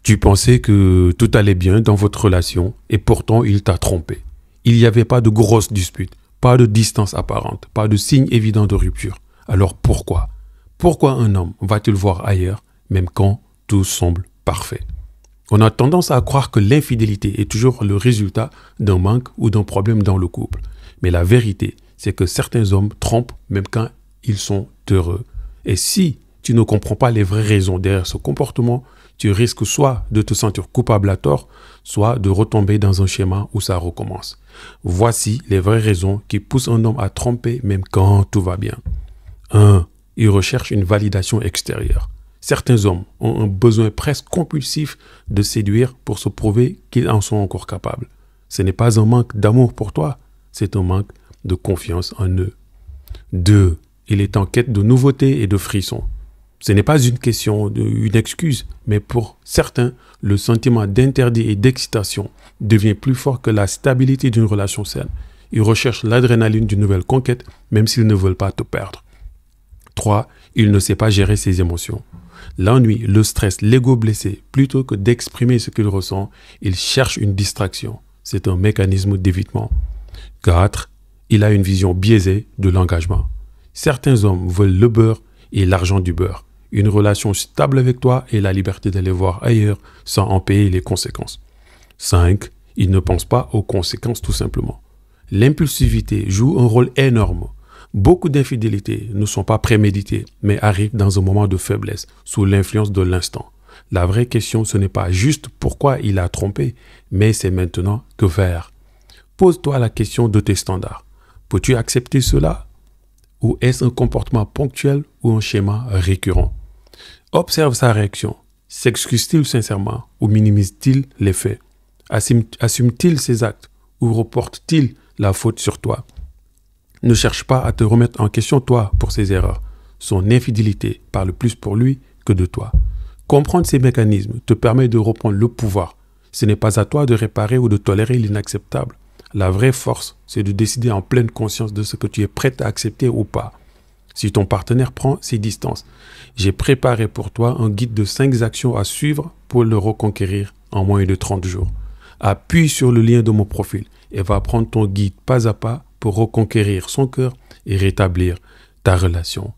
Tu pensais que tout allait bien dans votre relation et pourtant il t'a trompé. Il n'y avait pas de grosse dispute, pas de distance apparente, pas de signe évident de rupture. Alors pourquoi? Pourquoi un homme va-t-il voir ailleurs même quand tout semble parfait? On a tendance à croire que l'infidélité est toujours le résultat d'un manque ou d'un problème dans le couple. Mais la vérité, c'est que certains hommes trompent même quand ils sont heureux. Et si tu ne comprends pas les vraies raisons derrière ce comportement, tu risques soit de te sentir coupable à tort, soit de retomber dans un schéma où ça recommence. Voici les vraies raisons qui poussent un homme à tromper même quand tout va bien. 1. Il recherche une validation extérieure. Certains hommes ont un besoin presque compulsif de séduire pour se prouver qu'ils en sont encore capables. Ce n'est pas un manque d'amour pour toi, c'est un manque de confiance en eux. 2. Il est en quête de nouveautés et de frissons. Ce n'est pas une question d'une excuse, mais pour certains, le sentiment d'interdit et d'excitation devient plus fort que la stabilité d'une relation saine. Ils recherchent l'adrénaline d'une nouvelle conquête, même s'ils ne veulent pas te perdre. 3. Il ne sait pas gérer ses émotions. L'ennui, le stress, l'ego blessé, plutôt que d'exprimer ce qu'il ressent, il cherche une distraction. C'est un mécanisme d'évitement. 4. Il a une vision biaisée de l'engagement. Certains hommes veulent le beurre et l'argent du beurre. Une relation stable avec toi et la liberté d'aller voir ailleurs sans en payer les conséquences. 5. Il ne pense pas aux conséquences tout simplement. L'impulsivité joue un rôle énorme. Beaucoup d'infidélités ne sont pas préméditées, mais arrivent dans un moment de faiblesse, sous l'influence de l'instant. La vraie question, ce n'est pas juste pourquoi il a trompé, mais c'est maintenant que faire. Pose-toi la question de tes standards. Peux-tu accepter cela? Ou est-ce un comportement ponctuel ou un schéma récurrent? Observe sa réaction. S'excuse-t-il sincèrement ou minimise-t-il les faits? Assume-t-il ses actes ou reporte-t-il la faute sur toi? Ne cherche pas à te remettre en question toi pour ses erreurs. Son infidélité parle plus pour lui que de toi. Comprendre ces mécanismes te permet de reprendre le pouvoir. Ce n'est pas à toi de réparer ou de tolérer l'inacceptable. La vraie force, c'est de décider en pleine conscience de ce que tu es prêt à accepter ou pas. Si ton partenaire prend ses distances, j'ai préparé pour toi un guide de 5 actions à suivre pour le reconquérir en moins de 30 jours. Appuie sur le lien de mon profil et va prendre ton guide pas à pas pour reconquérir son cœur et rétablir ta relation